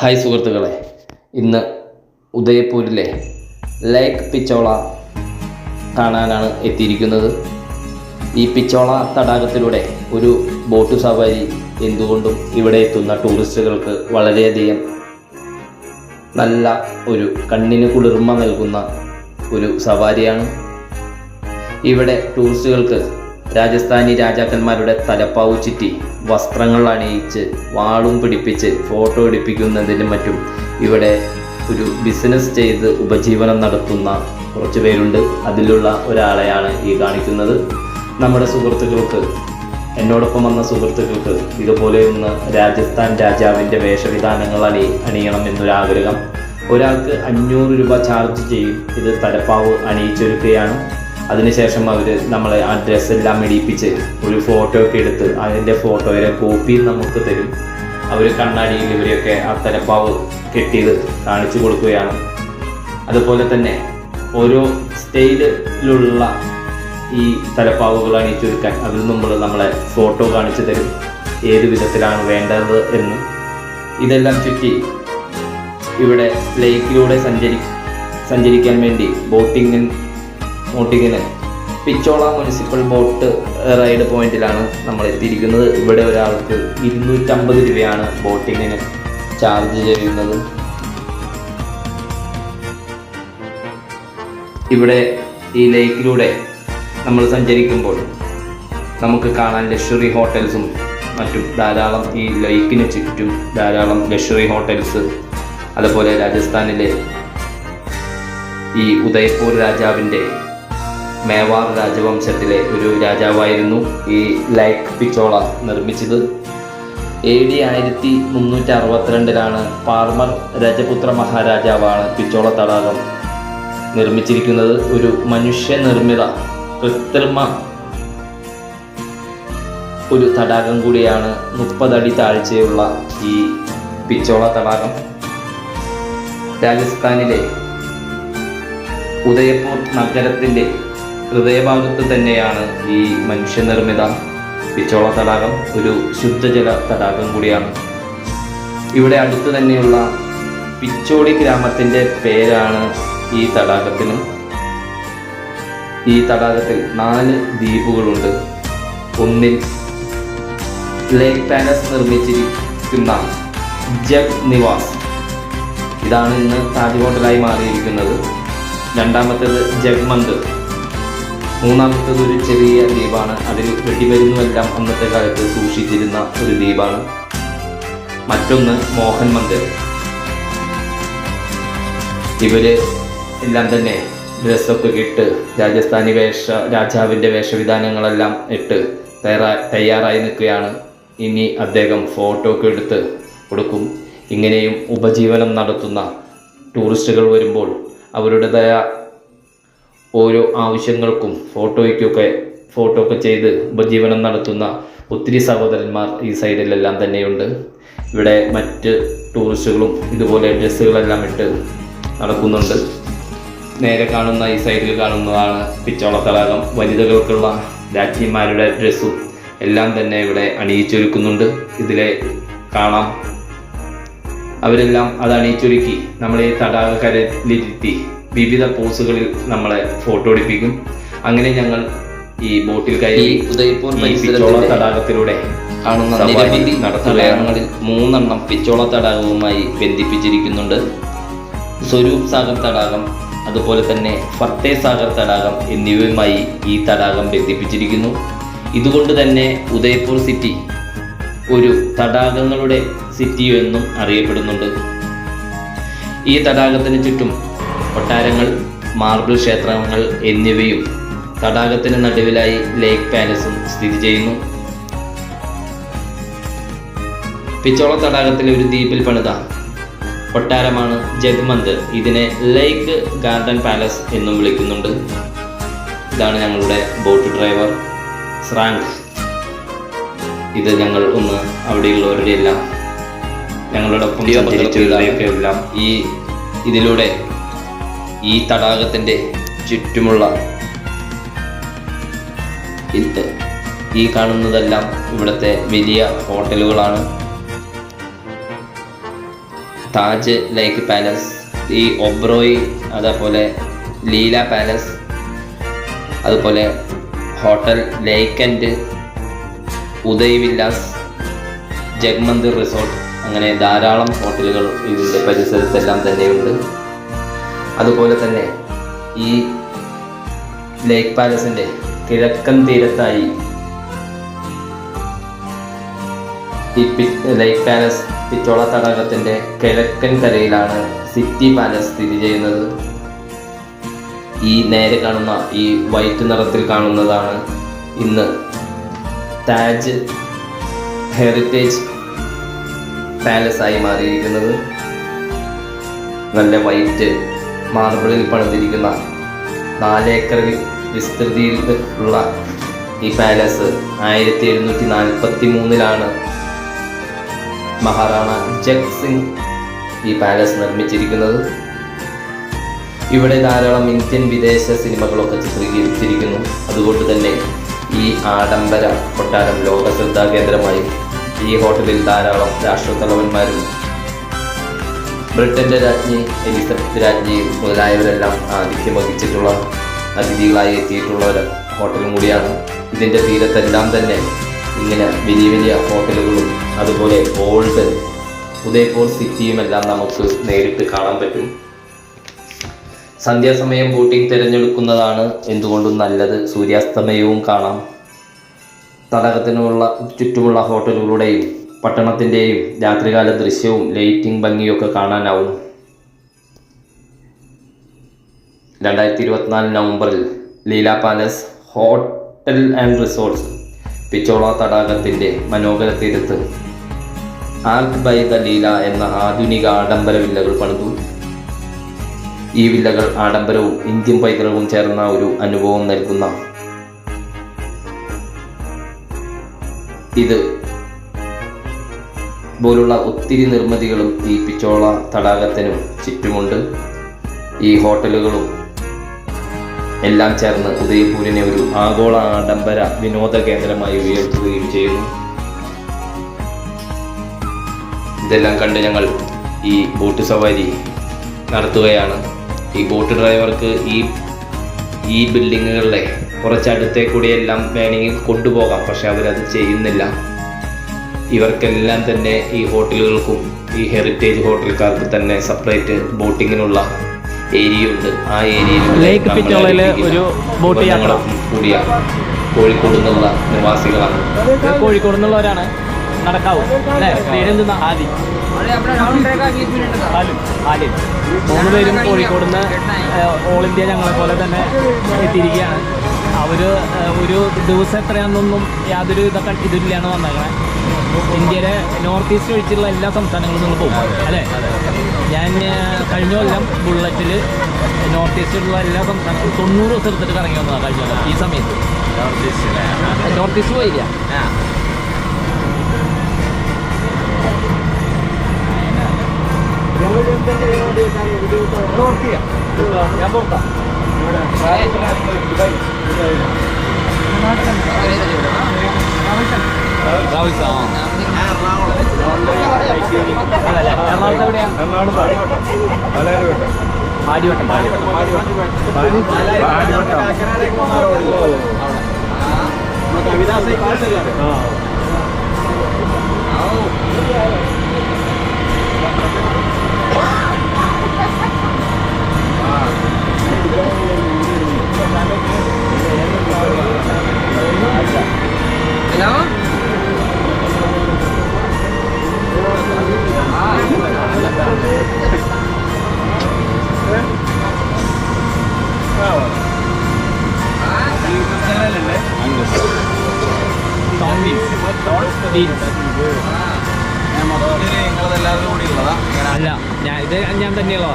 Hi സുഹൃത്തുക്കളെ, ഇന്ന് ഉദയപൂരിലെ ലേക്ക് പിച്ചോള കാണാനാണ് എത്തിയിരിക്കുന്നത്. ഈ പിച്ചോള തടാകത്തിലൂടെ ഒരു ബോട്ട് സവാരി എന്തുകൊണ്ടും ഇവിടെ എത്തുന്ന ടൂറിസ്റ്റുകൾക്ക് വളരെയധികം നല്ല ഒരു കണ്ണിന് കുളിർമ നൽകുന്ന ഒരു സവാരിയാണ്. ഇവിടെ ടൂറിസ്റ്റുകൾക്ക് രാജസ്ഥാനി രാജാക്കന്മാരുടെ തലപ്പാവ് ചുറ്റി വസ്ത്രങ്ങൾ അണിയിച്ച് വാളും പിടിപ്പിച്ച് ഫോട്ടോ എടുപ്പിക്കുന്നതിനും മറ്റും ഇവിടെ ഒരു ബിസിനസ് ചെയ്ത് ഉപജീവനം നടത്തുന്ന കുറച്ച് പേരുണ്ട്. അതിലുള്ള ഒരാളെയാണ് ഈ കാണിക്കുന്നത്. നമ്മുടെ സുഹൃത്തുക്കൾക്ക്, എന്നോടൊപ്പം വന്ന സുഹൃത്തുക്കൾക്ക് ഇതുപോലെ ഒന്ന് രാജസ്ഥാൻ രാജാവിൻ്റെ വേഷവിധാനങ്ങൾ അണിയണം എന്നൊരാഗ്രഹം. ഒരാൾക്ക് 500 രൂപ ചാർജ് ചെയ്യും. ഇത് തലപ്പാവ് അണിയിച്ചൊരുക്കുകയാണ്. അതിനുശേഷം അവർ നമ്മളെ ആ ഡ്രസ്സെല്ലാം ഇടിപ്പിച്ച് ഒരു ഫോട്ടോ ഒക്കെ എടുത്ത് അതിൻ്റെ ഫോട്ടോയുടെ കോപ്പി നമുക്ക് തരും. അവർ കണ്ണാടിയിൽ ഇവരെയൊക്കെ ആ തലപ്പാവ് കെട്ടിയത് കാണിച്ചു കൊടുക്കുകയാണ്. അതുപോലെ തന്നെ ഓരോ സ്റ്റൈലിലുള്ള ഈ തലപ്പാവുകൾ അണിയിച്ചൊരുക്കാൻ അതിൽ മുമ്പ് നമ്മളെ ഫോട്ടോ കാണിച്ചു തരും, ഏത് വിധത്തിലാണ് വേണ്ടത് എന്ന്. ഇതെല്ലാം ചുറ്റി ഇവിടെ ലേക്കിലൂടെ സഞ്ചരിക്കാൻ വേണ്ടി ബോട്ടിങ്ങിന് പിച്ചോള മുനിസിപ്പൽ ബോട്ട് റൈഡ് പോയിന്റിലാണ് നമ്മൾ എത്തിയിരിക്കുന്നത്. ഇവിടെ ഒരാൾക്ക് 250 രൂപയാണ് ബോട്ടിങ്ങിന് ചാർജ് ചെയ്യുന്നത്. ഇവിടെ ഈ ലേക്കിലൂടെ നമ്മൾ സഞ്ചരിക്കുമ്പോൾ നമുക്ക് കാണാൻ ലക്ഷറി ഹോട്ടൽസും മറ്റും ധാരാളം, ഈ ലേക്കിന് ചുറ്റും ധാരാളം ലക്ഷറി ഹോട്ടൽസ്. അതുപോലെ രാജസ്ഥാനിലെ ഈ ഉദയ്പൂർ രാജാവിൻ്റെ മേവാർ രാജവംശത്തിലെ ഒരു രാജാവായിരുന്നു ഈ ലേക്ക് പിച്ചോള നിർമ്മിച്ചത്. AD 1362 പാർമർ രജപുത്ര മഹാരാജാവാണ് പിച്ചോള തടാകം നിർമ്മിച്ചിരിക്കുന്നത്. ഒരു മനുഷ്യനിർമ്മിത കൃത്രിമ ഒരു തടാകം കൂടിയാണ് 30 അടി താഴ്ചയുള്ള ഈ പിച്ചോള തടാകം. രാജസ്ഥാനിലെ ഉദയപൂർ നഗരത്തിൻ്റെ ഹൃദയഭാഗത്ത് തന്നെയാണ് ഈ മനുഷ്യനിർമ്മിത പിച്ചോള തടാകം. ഒരു ശുദ്ധജല തടാകം കൂടിയാണ്. ഇവിടെ അടുത്ത് തന്നെയുള്ള പിച്ചോടി ഗ്രാമത്തിൻ്റെ പേരാണ് ഈ തടാകത്തിന്. ഈ തടാകത്തിൽ 4 ദ്വീപുകളുണ്ട്. ഒന്നിൽ ലേക്ക് പാലസ് നിർമ്മിച്ചിരിക്കുന്ന ജഗ് നിവാസ്, ഇതാണ് ഇന്ന് താജ് ഹോട്ടലായി മാറിയിരിക്കുന്നത്. രണ്ടാമത്തേത് ജഗ്മന്ദിർ. മൂന്നാമത്തേത് ഒരു ചെറിയ ദ്വീപാണ്. അതിൽ വെടിമരുന്നുമെല്ലാം അന്നത്തെ കാലത്ത് സൂക്ഷിച്ചിരുന്ന ഒരു ദ്വീപാണ്. മറ്റൊന്ന് മോഹൻ മന്ദിർ. ഇവര് എല്ലാം തന്നെ ഡ്രസ്സൊക്കെ ഇട്ട് രാജാവിൻ്റെ വേഷവിധാനങ്ങളെല്ലാം ഇട്ട് തയ്യാറായി നിൽക്കുകയാണ്. ഇനി അദ്ദേഹം ഫോട്ടോ ഒക്കെ എടുത്ത് കൊടുക്കും. ഇങ്ങനെയും ഉപജീവനം നടത്തുന്ന ടൂറിസ്റ്റുകൾ വരുമ്പോൾ അവരുടേതായ ഓരോ ആവശ്യങ്ങൾക്കും ഫോട്ടോ ഒക്കെ ചെയ്ത് ഉപജീവനം നടത്തുന്ന ഒത്തിരി സഹോദരന്മാർ ഈ സൈഡിലെല്ലാം തന്നെയുണ്ട്. ഇവിടെ മറ്റ് ടൂറിസ്റ്റുകളും ഇതുപോലെ ഡ്രസ്സുകളെല്ലാം ഇട്ട് നടക്കുന്നുണ്ട്. നേരെ കാണുന്ന ഈ സൈഡിൽ കാണുന്നതാണ് പിച്ചോള തടാകം. വനിതകൾക്കുള്ള രാജ്ഞിമാരുടെ ഡ്രസ്സും എല്ലാം തന്നെ ഇവിടെ അണിയിച്ചൊരുക്കുന്നുണ്ട്. ഇതിലെ കാണാം. അവരെല്ലാം അത് അണിയിച്ചൊരുക്കി നമ്മളെ തടാകക്കരയിലിരുത്തി വിവിധ പോസുകളിൽ നമ്മളെ ഫോട്ടോ എടുപ്പിക്കും. അങ്ങനെ ഞങ്ങൾ ഈ ബോട്ടിൽ കയറി ഉദയ്പൂർ പിച്ചോള തടാകത്തിലൂടെ കാണുന്ന നിരവധി തടാകങ്ങളിൽ 3 പിച്ചോള തടാകവുമായി ബന്ധിപ്പിച്ചിരിക്കുന്നുണ്ട്. സ്വരൂപ് സാഗർ തടാകം, അതുപോലെ തന്നെ ഫത്തേ സാഗർ തടാകം എന്നിവയുമായി ഈ തടാകം ബന്ധിപ്പിച്ചിരിക്കുന്നു. ഇതുകൊണ്ട് തന്നെ ഉദയ്പൂർ സിറ്റി ഒരു തടാകങ്ങളുടെ സിറ്റി എന്നും അറിയപ്പെടുന്നുണ്ട്. ഈ തടാകത്തിന് ചുറ്റും കൊട്ടാരങ്ങൾ, മാർബിൾ ക്ഷേത്രങ്ങൾ എന്നിവയും തടാകത്തിന് നടുവിലായി ലേക്ക് പാലസും സ്ഥിതി ചെയ്യുന്നു. പിച്ചോള തടാകത്തിലെ ഒരു ദ്വീപിൽ പണിത കൊട്ടാരമാണ് ജഗ്മന്ദിർ. ഇതിനെ ലേക്ക് ഗാർഡൻ പാലസ് എന്നും വിളിക്കുന്നുണ്ട്. ഇതാണ് ഞങ്ങളുടെ ബോട്ട് ഡ്രൈവർ സ്രാങ്ക്. ഇത് ഞങ്ങൾ ഒന്ന് അവിടെയുള്ളവരുടെ എല്ലാം ഞങ്ങളോടൊപ്പം സഞ്ചരിച്ചവരുടെയൊക്കെ എല്ലാം ഇതിലൂടെ ഈ തടാകത്തിൻ്റെ ചുറ്റുമുള്ള ഈ കാണുന്നതെല്ലാം ഇവിടുത്തെ വലിയ ഹോട്ടലുകളാണ്. താജ് ലേക്ക് പാലസ്, ഈ ഒബ്രോയ്, അതേപോലെ ലീല പാലസ്, അതുപോലെ hotel lake and Udai Vilas, Jagmandir resort, അങ്ങനെ ധാരാളം ഹോട്ടലുകൾ ഇതിൻ്റെ പരിസരത്തെല്ലാം തന്നെയുണ്ട്. അതുപോലെ തന്നെ ഈ ലേക്ക് പാലസിൻ്റെ കിഴക്കൻ തീരത്തായി ഈ ലേക്ക് പാലസ് പിച്ചോള തടാകത്തിൻ്റെ കിഴക്കൻ കരയിലാണ് സിറ്റി പാലസ് സ്ഥിതി ചെയ്യുന്നത്. ഈ നേരെ കാണുന്ന ഈ വൈറ്റ് നിറത്തിൽ കാണുന്നതാണ് ഇന്ന് താജ് ഹെറിറ്റേജ് പാലസ് ആയി മാറിയിരിക്കുന്നത്. നല്ല വൈറ്റ് മാർബിളിൽ പണിതിരിക്കുന്ന 4 ഏക്കറിൽ വിസ്തൃതിയിൽ ഉള്ള ഈ പാലസ് 1743 മഹാറാണ ജഗ് സിംഗ് ഈ പാലസ് നിർമ്മിച്ചിരിക്കുന്നത്. ഇവിടെ ധാരാളം ഇന്ത്യൻ വിദേശ സിനിമകളൊക്കെ ചിത്രീകരിച്ചിരിക്കുന്നു. അതുകൊണ്ട് തന്നെ ഈ ആഡംബര കൊട്ടാരം ലോക ശ്രദ്ധാകേന്ദ്രമായി. ഈ ഹോട്ടലിൽ ധാരാളം രാഷ്ട്രത്തലവന്മാരും ബ്രിട്ടൻ്റെ രാജ്ഞി എലിസബത്ത് രാജ്ഞിയും മുതലായവരെല്ലാം ആതിഥ്യം വഹിച്ചിട്ടുള്ള അതിഥികളായി എത്തിയിട്ടുള്ള ഒരു ഹോട്ടലും കൂടിയാണ്. ഇതിൻ്റെ തീരത്തെല്ലാം തന്നെ ഇങ്ങനെ വലിയ വലിയ ഹോട്ടലുകളും അതുപോലെ ഓൾഡ് ഉദയ്പൂർ സിറ്റിയും എല്ലാം നമുക്ക് നേരിട്ട് കാണാൻ പറ്റും. സന്ധ്യാസമയം ബോട്ടിംഗ് തിരഞ്ഞെടുക്കുന്നതാണ് എന്തുകൊണ്ടും നല്ലത്. സൂര്യാസ്തമയവും കാണാം. തടാകത്തിനുള്ള ചുറ്റുമുള്ള ഹോട്ടലുകളുടെയും പട്ടണത്തിൻ്റെയും രാത്രികാല ദൃശ്യവും ലൈറ്റിംഗ് ഭംഗിയൊക്കെ കാണാനാവും. 2024 നവംബറിൽ Leela palace hotel and resorts Pichola തടാകത്തിൻ്റെ മനോഹര തീരത്ത് ആർക്ക് ബൈ ദ ലീല എന്ന ആധുനിക ആഡംബര വില്ലകൾ പണിതു. ഈ വില്ലകൾ ആഡംബരവും ഇന്ത്യൻ പൈതൃകവും ചേർന്ന ഒരു അനുഭവം നൽകുന്ന ഇത് പോലുള്ള ഒത്തിരി നിർമ്മിതികളും ഈ പിച്ചോള തടാകത്തിനും ചുറ്റുമുണ്ട്. ഈ ഹോട്ടലുകളും എല്ലാം ചേർന്ന് ഉദയ്പൂരിനെ ഒരു ആഗോള ആഡംബര വിനോദ കേന്ദ്രമായി ഉയർത്തുകയും ചെയ്യുന്നു. ഇതെല്ലാം കണ്ട് ഞങ്ങൾ ഈ ബോട്ട് സവാരി നടത്തുകയാണ്. ഈ ബോട്ട് ഡ്രൈവർക്ക് ഈ ബിൽഡിങ്ങുകളിലെ കുറച്ചടുത്തേ കൂടിയെല്ലാം വേണമെങ്കിൽ കൊണ്ടുപോകാം, പക്ഷെ അവരത് ചെയ്യുന്നില്ല. ഇവർക്കെല്ലാം തന്നെ ഈ ഹോട്ടലുകൾക്കും ഈ ഹെറിറ്റേജ് ഹോട്ടൽക്കാർക്ക് തന്നെ സെപ്പറേറ്റ് ബോട്ടിങ്ങിനുള്ള ഏരിയ ഉണ്ട്. ആ ഏരിയയിൽ ഒരു ബോട്ട് യാത്ര കൂടിയാണ്. കോഴിക്കോട് നിന്നുള്ള നിവാസികളാണ്. കോഴിക്കോട് നിന്നുള്ളവരാണ്. നടക്കാവൂ അല്ലേ? പേരെന്താ? ആദി. 3 പേരും കോഴിക്കോട് നിന്ന് ഓൾ ഇന്ത്യ ഞങ്ങളെ പോലെ തന്നെ എത്തിയിരിക്കുകയാണ്. അവർ ഒരു ദിവസം എത്രയാണെന്നൊന്നും യാതൊരു ഇതില്ലാണ് വന്നേക്കണേ. ഇന്ത്യയിലെ നോർത്ത് ഈസ്റ്റ് ഒഴിച്ചുള്ള എല്ലാ സംസ്ഥാനങ്ങളിൽ നിന്നും പോകും അല്ലേ? ഞാൻ കഴിഞ്ഞ കൊല്ലം ബുള്ളറ്റിൽ നോർത്ത് ഈസ്റ്റിലുള്ള എല്ലാ സംസ്ഥാനത്തും 90 ദിവസം എടുത്തിട്ട് കറങ്ങി വന്നതാണ് കഴിഞ്ഞ കൊല്ലം ഈ സമയത്ത്. നോർത്ത് ഈസ്റ്റ് പോയില്ല. ഞാൻ പോകാം. എറണാകുളത്ത് എവിടെയാ? പാടിവട്ടം. അല്ല, ഞാൻ തന്നെയുള്ളതാണ്.